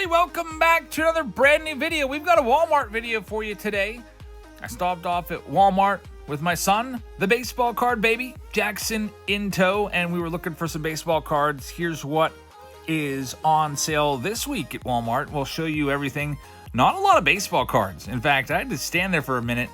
everybody, welcome back to another brand new video. We've got a Walmart video for you today. I stopped off at Walmart with my son, the baseball card baby, Jackson in tow, and we were looking for some baseball cards. Here's what is on sale this week at Walmart. We'll show you everything. Not a lot of baseball cards. In fact, I had to stand there for a minute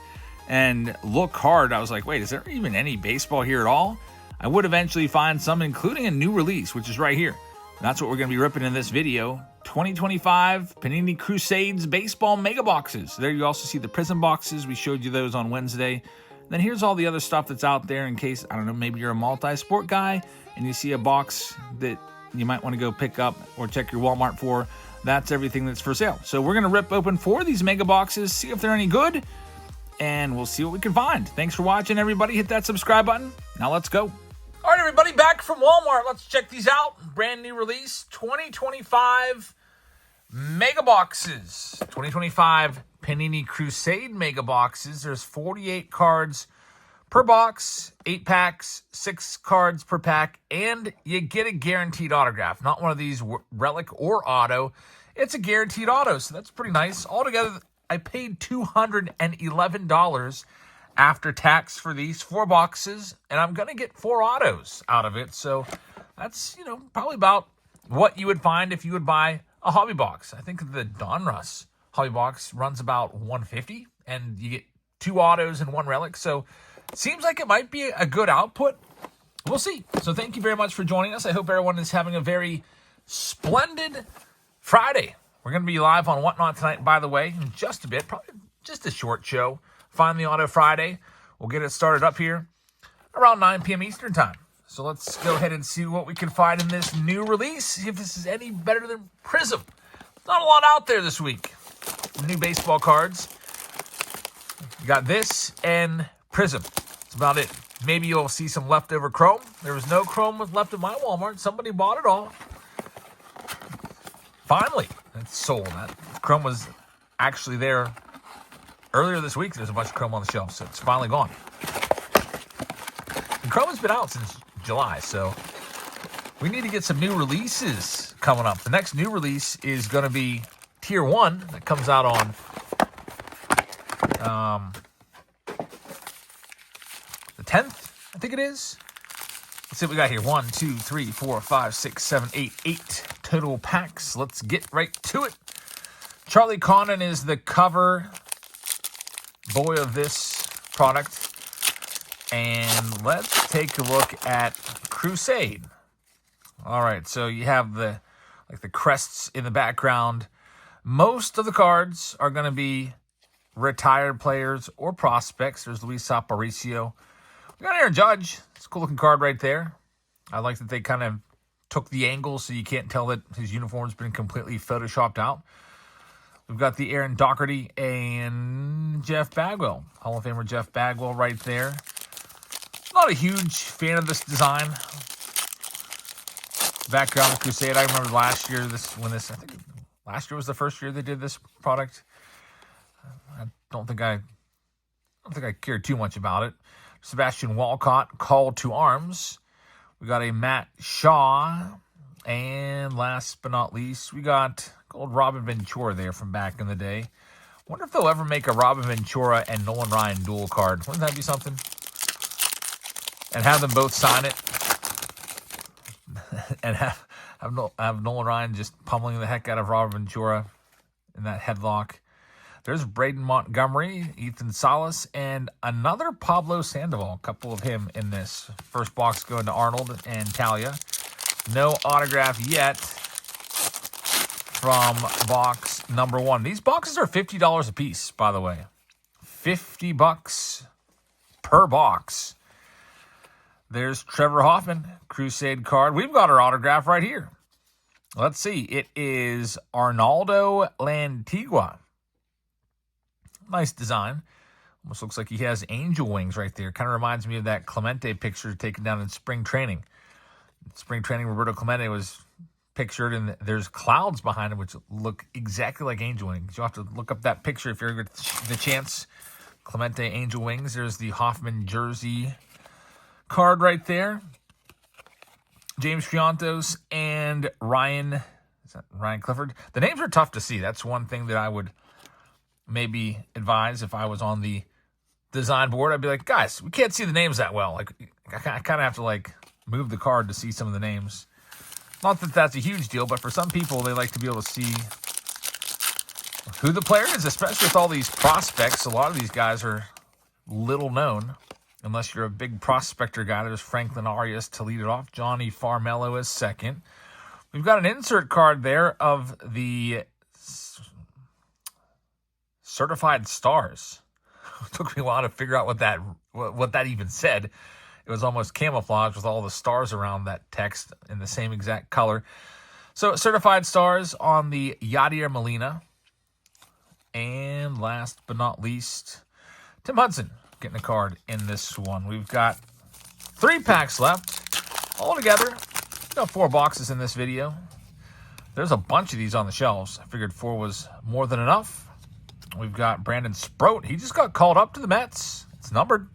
and look hard. I was like, wait, is there even any baseball here at all? I would eventually find some, including a new release, which is right here. That's what we're going to be ripping in this video. 2025 Panini Crusades baseball mega boxes. There you also see the Prism boxes. We showed you those on Wednesday. Then here's all the other stuff that's out there in case, I don't know, maybe you're a multi-sport guy and you see a box that you might want to go pick up or check your Walmart for. That's everything that's for sale. So we're going to rip open 4 of these mega boxes, see if they're any good, and we'll see what we can find. Thanks for watching, everybody. Hit that subscribe button. Now let's go. All right, everybody, back from Walmart. Let's check these out. Brand new release, 2025 mega boxes. 2025 Panini Crusade mega boxes. There's 48 cards per box, 8 packs, 6 cards per pack, and you get a guaranteed autograph. Not one of these relic or auto. It's a guaranteed auto, so that's pretty nice. Altogether, I paid $211 after tax for these 4 boxes, and I'm going to get 4 autos out of it. So that's, probably about what you would find if you would buy a hobby box. I think the Donruss hobby box runs about $150, and you get 2 autos and 1 relic. So it seems like it might be a good output. We'll see. So thank you very much for joining us. I hope everyone is having a very splendid Friday. We're going to be live on Whatnot tonight, by the way, in just a bit, probably just a short show. Find the Auto Friday. We'll get it started up here around 9 p.m. Eastern time. So let's go ahead and see what we can find in this new release. See if this is any better than Prism. Not a lot out there this week. New baseball cards. You got this and Prism. That's about it. Maybe you'll see some leftover Chrome. There was no Chrome left at my Walmart. Somebody bought it all. Finally, it's sold. That Chrome was actually there earlier this week. There's a bunch of Chrome on the shelf, so it's finally gone. And Chrome has been out since July, so we need to get some new releases coming up. The next new release is going to be Tier 1 that comes out on the 10th, I think it is. Let's see what we got here. 1, 2, 3, 4, 5, 6, 7, 8 total packs. Let's get right to it. Charlie Condon is the cover boy of this product. And let's take a look at Crusade. All right, so you have the crests in the background. Most of the cards are going to be retired players or prospects. There's Luis Aparicio. We got Aaron Judge. It's a cool looking card right there. I like that they kind of took the angle so you can't tell that his uniform's been completely photoshopped out. We've got the Aaron Doherty and Jeff Bagwell. Hall of Famer Jeff Bagwell right there. Not a huge fan of this design. Background of Crusade. I remember last year, I think last year was the first year they did this product. I don't think I cared too much about it. Sebastian Walcott, Call to Arms. We got a Matt Shaw. And last but not least, we got old Robin Ventura there from back in the day. Wonder if they'll ever make a Robin Ventura and Nolan Ryan dual card. Wouldn't that be something? And have them both sign it. And have Nolan Ryan just pummeling the heck out of Robin Ventura in that headlock. There's Braden Montgomery, Ethan Salas, and another Pablo Sandoval. A couple of him in this. First box going to Arnold and Talia. No autograph yet from box number 1. These boxes are $50 a piece, by the way. $50 per box. There's Trevor Hoffman, Crusade card. We've got our autograph right here. Let's see. It is Arnaldo Lantigua. Nice design. Almost looks like he has angel wings right there. Kind of reminds me of that Clemente picture taken down in spring training. Spring training, Roberto Clemente was pictured, and there's clouds behind him which look exactly like angel wings. You'll have to look up that picture if you ever get the chance. Clemente angel wings. There's the Hoffman jersey card right there. James Triantos and Ryan Is that Ryan Clifford? The names are tough to see. That's one thing that I would maybe advise if I was on the design board. I'd be like, guys, we can't see the names that well. Like, I kind of have to like move the card to see some of the names. Not that that's a huge deal, but for some people, they like to be able to see who the player is, especially with all these prospects. A lot of these guys are little known, unless you're a big prospector guy. There's Franklin Arias to lead it off. Johnny Farmello is second. We've got an insert card there of the certified stars. It took me a while to figure out what that even said. It was almost camouflage with all the stars around that text in the same exact color. So certified stars on the Yadier Molina. And last but not least, Tim Hudson getting a card in this one. We've got 3 packs left. All together, got 4 boxes in this video. There's a bunch of these on the shelves. I figured 4 was more than enough. We've got Brandon Sproat. He just got called up to the Mets. It's numbered.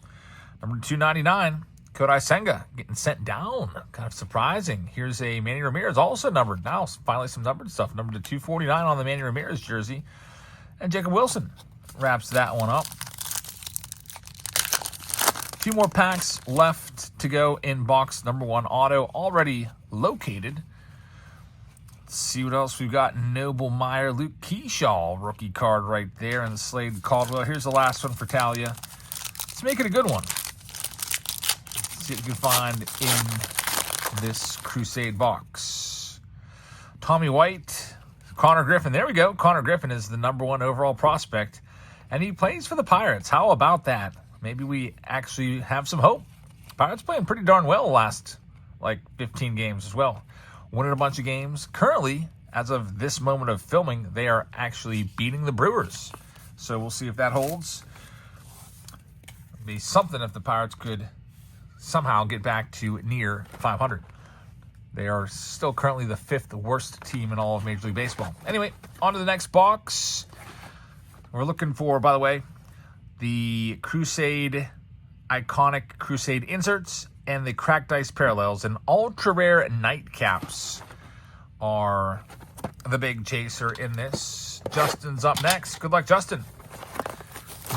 Number 299. Kodai Senga getting sent down. Kind of surprising. Here's a Manny Ramirez, also numbered. Now, finally some numbered stuff. Numbered to 249 on the Manny Ramirez jersey. And Jacob Wilson wraps that one up. A few more packs left to go in box number 1. Auto already located. Let's see what else we've got. Noble Meyer, Luke Keyshaw, rookie card right there. And Slade Caldwell. Here's the last one for Talia. Let's make it a good one. Let's see what you can find in this Crusade box. Tommy White, Connor Griffin. There we go. Connor Griffin is the number 1 overall prospect. And he plays for the Pirates. How about that? Maybe we actually have some hope. Pirates playing pretty darn well the last, 15 games as well. Winning a bunch of games. Currently, as of this moment of filming, they are actually beating the Brewers. So we'll see if that holds. It'd be something if the Pirates could somehow get back to near 500. They are still currently the 5th worst team in all of Major League Baseball. Anyway, on to the next box. We're looking for, by the way, the Crusade iconic Crusade inserts and the cracked ice parallels and ultra rare nightcaps are the big chaser in this. Justin's up next. Good luck, Justin.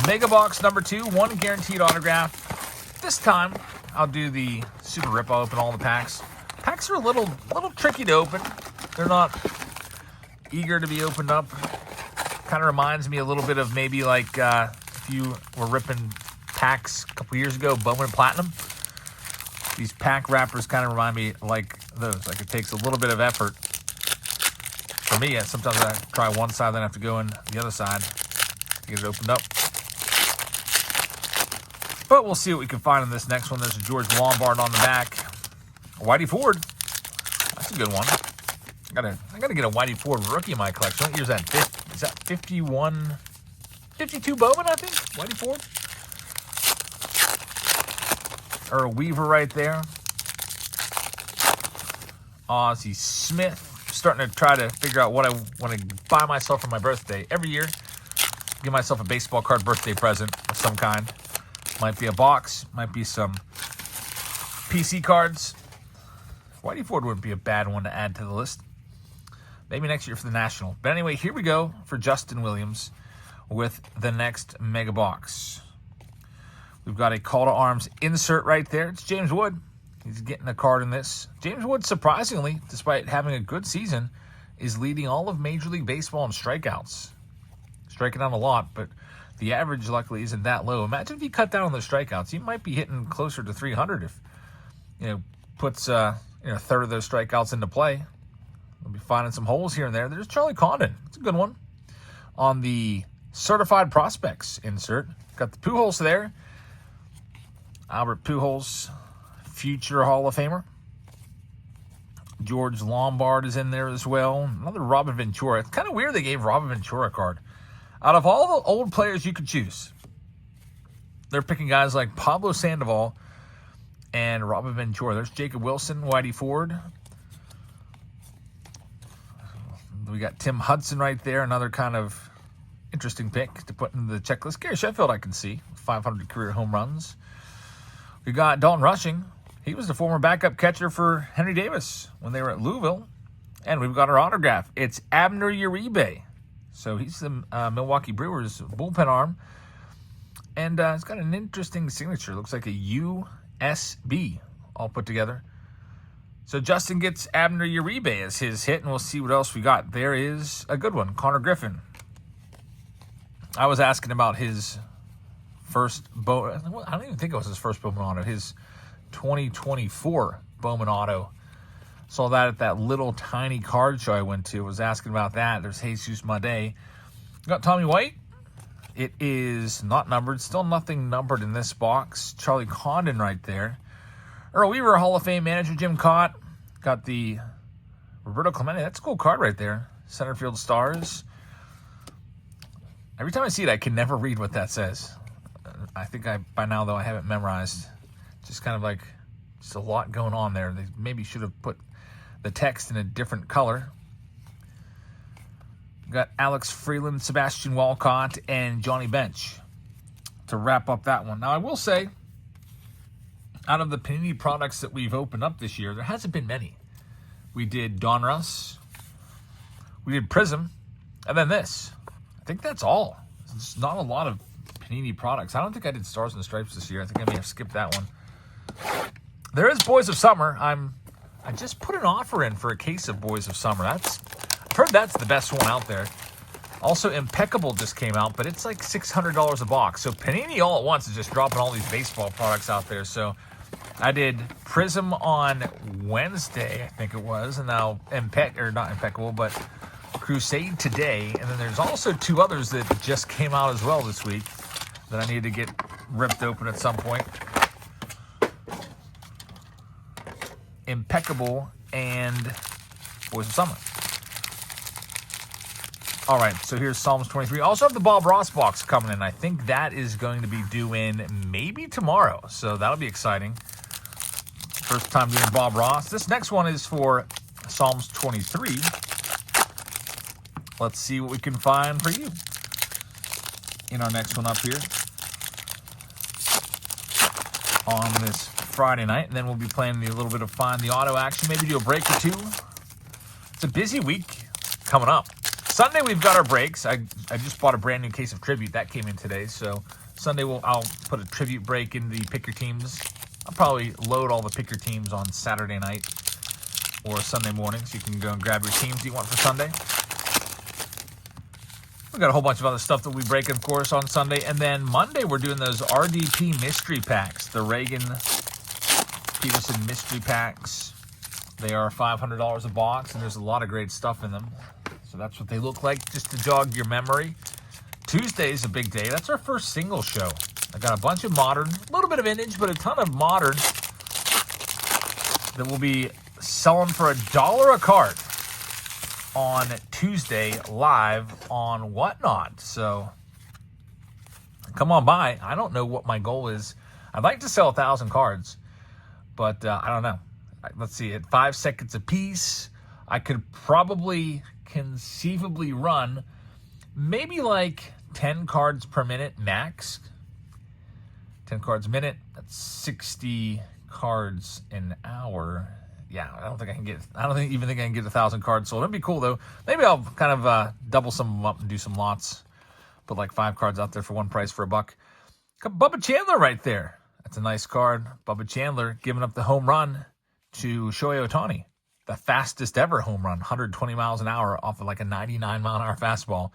Mega box number 2, 1 guaranteed autograph. This time, I'll do the super rip. I'll open all the packs. Packs are a little tricky to open. They're not eager to be opened up. Kind of reminds me a little bit of maybe if you were ripping packs a couple years ago, Bowman Platinum. These pack wrappers kind of remind me like those. Like it takes a little bit of effort. For me, sometimes I try one side, then I have to go in the other side to get it opened up. But we'll see what we can find in this next one. There's a George Lombard on the back. Whitey Ford. That's a good one. I gotta get a Whitey Ford rookie in my collection. What year is that? Is that 51? 52 Bowman, I think? Whitey Ford? Or a Weaver right there. Ozzie Smith. Starting to try to figure out what I want to buy myself for my birthday. Every year, give myself a baseball card birthday present of some kind. Might be a box. Might be some PC cards. Whitey Ford wouldn't be a bad one to add to the list. Maybe next year for the National. But anyway, here we go for Justin Williams with the next mega box. We've got a Call to Arms insert right there. It's James Wood. He's getting a card in this. James Wood, surprisingly, despite having a good season, is leading all of Major League Baseball in strikeouts. Striking out a lot, but the average, luckily, isn't that low. Imagine if he cut down on those strikeouts. He might be hitting closer to 300 if, puts a third of those strikeouts into play. We'll be finding some holes here and there. There's Charlie Condon. It's a good one. On the Certified Prospects insert, got the Pujols there. Albert Pujols, future Hall of Famer. George Lombard is in there as well. Another Robin Ventura. It's kind of weird they gave Robin Ventura a card. Out of all the old players you could choose, they're picking guys like Pablo Sandoval and Robin Ventura. There's Jacob Wilson, Whitey Ford. We got Tim Hudson right there, another kind of interesting pick to put into the checklist. Gary Sheffield, I can see, 500 career home runs. We got Dalton Rushing. He was the former backup catcher for Henry Davis when they were at Louisville. And we've got our autograph. It's Abner Uribe. So he's the Milwaukee Brewers bullpen arm. And it's got an interesting signature. Looks like a USB all put together. So Justin gets Abner Uribe as his hit, and we'll see what else we got. There is a good one, Connor Griffin. I was asking about his first I don't even think it was his first Bowman auto. His 2024 Bowman auto. Saw that at that little tiny card show I went to. Was asking about that. There's Jesus Made. Got Tommy White. It is not numbered. Still nothing numbered in this box. Charlie Condon right there. Earl Weaver, Hall of Fame manager Jim Cott. Got the Roberto Clemente. That's a cool card right there. Centerfield Stars. Every time I see it, I can never read what that says. I think by now, though, I have it memorized. Just kind of like, just a lot going on there. They maybe should have put the text in a different color. We've got Alex Freeland, Sebastian Walcott, and Johnny Bench to wrap up that one. Now, I will say, out of the Panini products that we've opened up this year, there hasn't been many. We did Donruss, we did Prism, and then this. I think that's all. It's not a lot of Panini products. I don't think I did Stars and Stripes this year. I think I may have skipped that one. There is Boys of Summer. I just put an offer in for a case of Boys of Summer. I've heard that's the best one out there. Also, Impeccable just came out, but it's like $600 a box. So Panini all at once is just dropping all these baseball products out there. So I did Prism on Wednesday, I think it was, and now not Impeccable, but Crusade today. And then there's also two others that just came out as well this week that I need to get ripped open at some point. Impeccable and Boys of Summer. All right, so here's Psalms 23. Also have the Bob Ross box coming in. I think that is going to be due in maybe tomorrow, so that'll be exciting. First time doing Bob Ross. This next one is for Psalms 23. Let's see what we can find for you in our next one up here on this Friday night. And then we'll be playing a little bit of Find the Auto action, maybe do a break or two. It's a busy week coming up. Sunday, we've got our breaks. I just bought a brand new case of Tribute. That came in today. So Sunday, I'll put a Tribute break in the Pick Your Teams. I'll probably load all the Pick Your Teams on Saturday night or Sunday morning, so you can go and grab your teams you want for Sunday. We've got a whole bunch of other stuff that we break, of course, on Sunday. And then Monday, we're doing those RDP mystery packs, the Reagan Peterson mystery packs. They are $500 a box, and there's a lot of great stuff in them. So that's what they look like, just to jog your memory. Tuesday is a big day. That's our first single show. I got a bunch of modern, a little bit of vintage, but a ton of modern that will be selling for $1 a card on Tuesday live on Whatnot. So come on by. I don't know what my goal is. I'd like to sell 1,000 cards, but I don't know. Let's see, at 5 seconds a piece, I could probably conceivably run maybe like 10 cards per minute max. 10 cards a minute, that's 60 cards an hour. Yeah, I don't even think I can get 1,000 cards sold. It'd be cool though. Maybe I'll kind of double some of them up and do some lots. Put like 5 cards out there for one price for $1. Got Bubba Chandler right there. That's a nice card. Bubba Chandler giving up the home run to Shohei Ohtani. The fastest ever home run, 120 miles an hour off of like a 99 mile an hour fastball.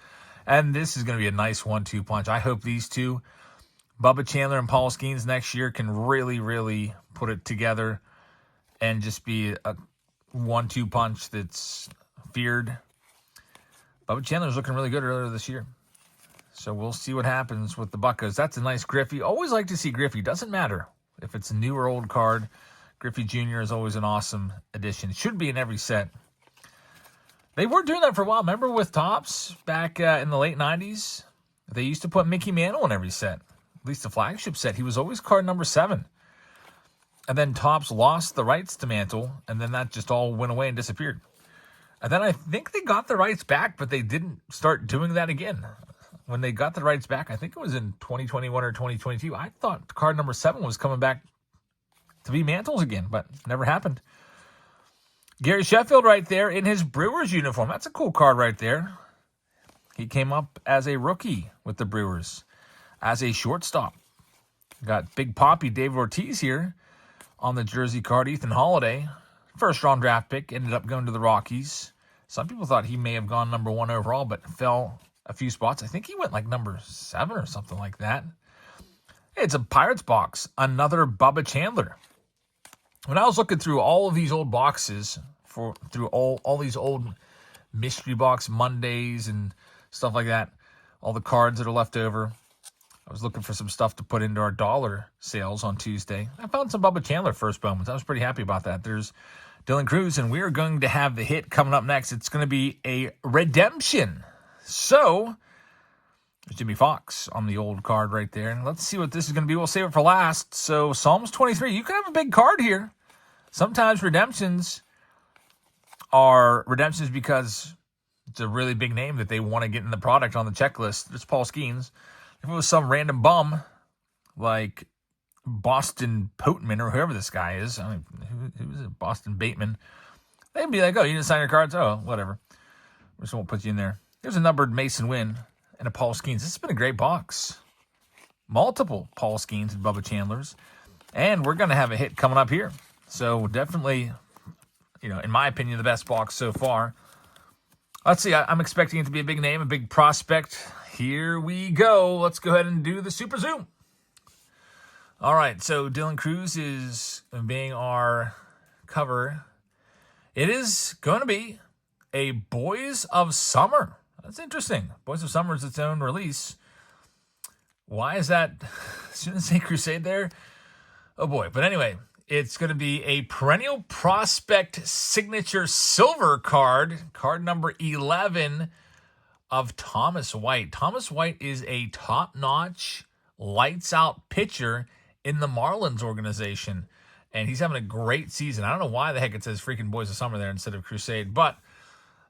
And this is going to be a nice 1-2 punch. I hope these two, Bubba Chandler and Paul Skeens next year, can really, really put it together and just be a 1-2 punch that's feared. Bubba Chandler's looking really good earlier this year. So we'll see what happens with the Buccos. That's a nice Griffey. Always like to see Griffey. Doesn't matter if it's a new or old card. Griffey Jr. is always an awesome addition. Should be in every set. They were doing that for a while. Remember with Topps back in the late 90s? They used to put Mickey Mantle in every set. At least the flagship set. He was always card number 7. And then Topps lost the rights to Mantle, and then that just all went away and disappeared. And then I think they got the rights back, but they didn't start doing that again. When they got the rights back, I think it was in 2021 or 2022, I thought card number 7 was coming back to be Mantles again, but never happened. Gary Sheffield right there in his Brewers uniform. That's a cool card right there. He came up as a rookie with the Brewers as a shortstop. Got Big Poppy David Ortiz here on the jersey card. Ethan Holiday, first-round draft pick, ended up going to the Rockies. Some people thought he may have gone number 1 overall, but fell a few spots. I think he went like number 7 or something like that. It's a Pirates box. Another Bubba Chandler. When I was looking through all of these old boxes, through all these old mystery box Mondays and stuff like that, all the cards that are left over, I was looking for some stuff to put into our dollar sales on Tuesday. I found some Bubba Chandler first moments. I was pretty happy about that. There's Dylan Cruz, and we're going to have the hit coming up next. It's going to be a redemption. So, there's Jimmy Fox on the old card right there. Let's see what this is going to be. We'll save it for last. So, Psalms 23. You could have a big card here. Sometimes redemptions are redemptions because it's a really big name that they want to get in the product on the checklist. It's Paul Skeens. If it was some random bum like Boston Poteman or whoever this guy is, I mean, who is it? Boston Bateman. They'd be like, oh, you didn't sign your cards? Oh, whatever. We just won't put you in there. There's a numbered Mason Wynn and a Paul Skeens. This has been a great box. Multiple Paul Skeens and Bubba Chandlers. And we're going to have a hit coming up here. So definitely, in my opinion, the best box so far. Let's see. I'm expecting it to be a big name, a big prospect. Here we go. Let's go ahead and do the Super Zoom. All right, so Dylan Cruz is being our cover. It is going to be a Boys of Summer. That's interesting. Boys of Summer is its own release. Why is that? Shouldn't say Crusade there. Oh, boy. But anyway, it's going to be a perennial prospect signature silver card, card number 11 of Thomas White. Thomas White is a top-notch, lights-out pitcher in the Marlins organization, and he's having a great season. I don't know why the heck it says freaking Boys of Summer there instead of Crusade, but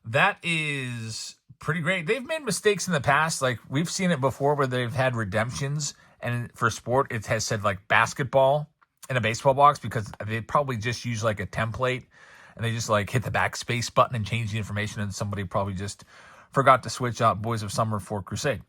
that is pretty great. They've made mistakes in the past. Like, we've seen it before where they've had redemptions, and for sport, it has said, like, basketball in a baseball box because they probably just use, like, a template, and they just, like, hit the backspace button and change the information, and somebody probably just forgot to switch out Boys of Summer for Crusade.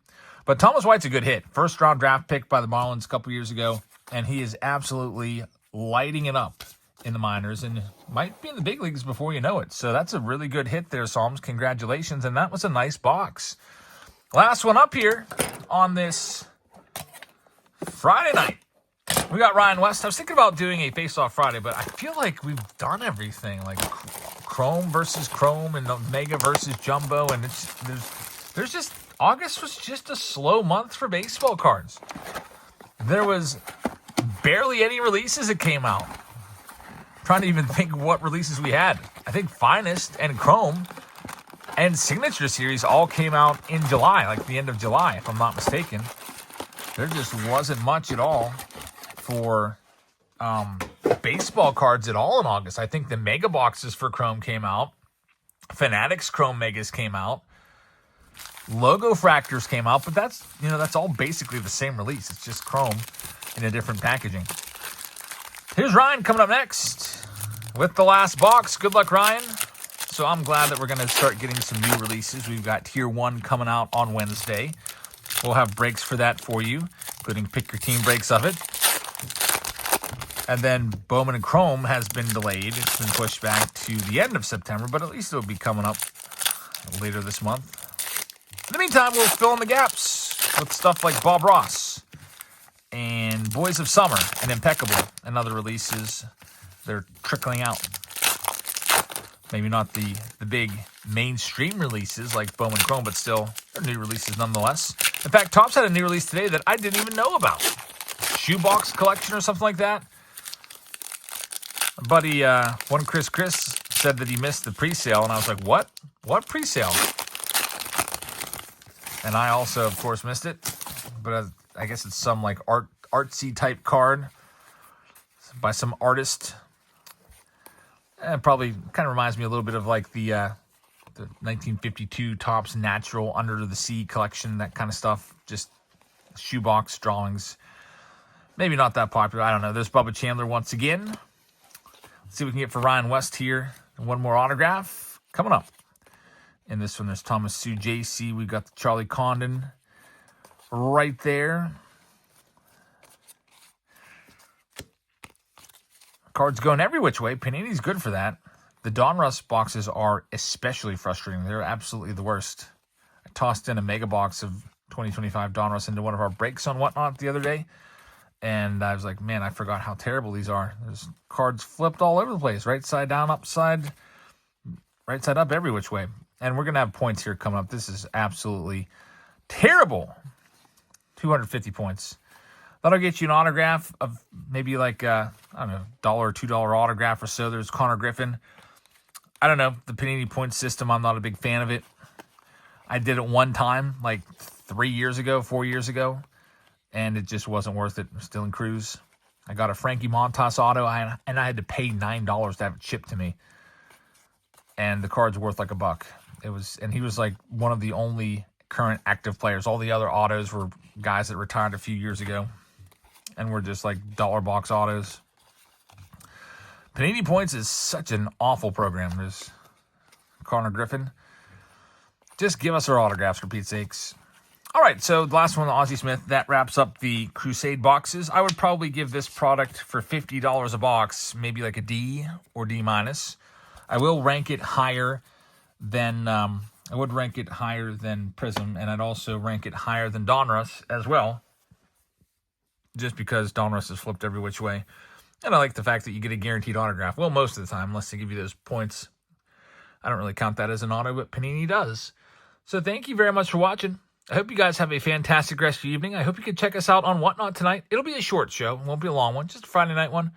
But Thomas White's a good hit. First-round draft pick by the Marlins a couple years ago, and he is absolutely lighting it up in the minors and might be in the big leagues before you know it. So that's a really good hit there, Psalms. Congratulations, and that was a nice box. Last one up here on this Friday night. We got Ryan West. I was thinking about doing a face-off Friday, but I feel like we've done everything, like Chrome versus Chrome and Mega versus Jumbo, and there's just August was just a slow month for baseball cards. There was barely any releases that came out. I'm trying to even think what releases we had. I think Finest and Chrome and Signature Series all came out in July, like the end of July, if I'm not mistaken. There just wasn't much at all for baseball cards at all in August. I think the Mega Boxes for Chrome came out. Fanatics Chrome Megas came out. Logo Fractors came out, but that's all basically the same release. It's just Chrome in a different packaging. Here's Ryan coming up next with the last box. Good luck, Ryan. So I'm glad that we're going to start getting some new releases. We've got Tier 1 coming out on Wednesday. We'll have breaks for that for you, including pick your team breaks of it. And then Bowman and Chrome has been delayed. It's been pushed back to the end of September, but at least it'll be coming up later this month. In the meantime, we'll fill in the gaps with stuff like Bob Ross and Boys of Summer and Impeccable and other releases. They're trickling out. Maybe not the big mainstream releases like Bowman Chrome, but still, they're new releases nonetheless. In fact, Topps had a new release today that I didn't even know about. Shoebox collection or something like that. My buddy, one Chris said that he missed the pre-sale, and I was like, what? What pre-sale? And I also, of course, missed it. But I guess it's some like artsy type card by some artist. It probably kind of reminds me a little bit of like the 1952 Topps Natural Under the Sea collection, that kind of stuff. Just shoebox drawings. Maybe not that popular. I don't know. There's Bubba Chandler once again. Let's see what we can get for Ryan West here. And one more autograph coming up. And this one, there's Thomas Sue JC. We got the Charlie Condon right there. Cards going every which way. Panini's good for that. The Donruss boxes are especially frustrating. They're absolutely the worst. I tossed in a mega box of 2025 Donruss into one of our breaks on Whatnot the other day. And I was like, man, I forgot how terrible these are. There's cards flipped all over the place. Right side down, upside, right side up, every which way. And we're going to have points here coming up. This is absolutely terrible. 250 points. That'll get you an autograph of maybe like, I don't know, $1 or $2 autograph or so. There's Connor Griffin. I don't know. The Panini point system, I'm not a big fan of it. I did it one time, like 3 years ago, 4 years ago, and it just wasn't worth it. Still in Cruz. I got a Frankie Montas auto, and I had to pay $9 to have it shipped to me. And the card's worth like $1. And he was like one of the only current active players. All the other autos were guys that retired a few years ago. And we're just like dollar box autos. Panini Points is such an awful program. There's Connor Griffin. Just give us our autographs, for Pete's sakes. All right, so the last one, the Ozzie Smith, that wraps up the Crusade boxes. I would probably give this product for $50 a box, maybe like a D or D-. I will rank it higher than Prism, and I'd also rank it higher than Donruss as well. Just because Donruss is flipped every which way. And I like the fact that you get a guaranteed autograph. Well, most of the time, unless they give you those points. I don't really count that as an auto, but Panini does. So thank you very much for watching. I hope you guys have a fantastic rest of your evening. I hope you can check us out on Whatnot tonight. It'll be a short show. It won't be a long one. Just a Friday night one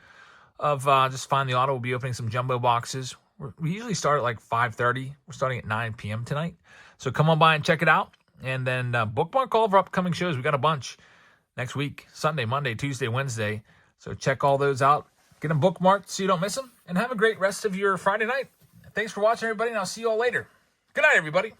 of just Find the Auto. We'll be opening some jumbo boxes. We usually start at like 5:30. We're starting at 9 p.m. tonight. So come on by and check it out. And then bookmark all of our upcoming shows. We got a bunch next week, Sunday, Monday, Tuesday, Wednesday. So check all those out. Get them bookmarked so you don't miss them. And have a great rest of your Friday night. Thanks for watching, everybody, and I'll see you all later. Good night, everybody.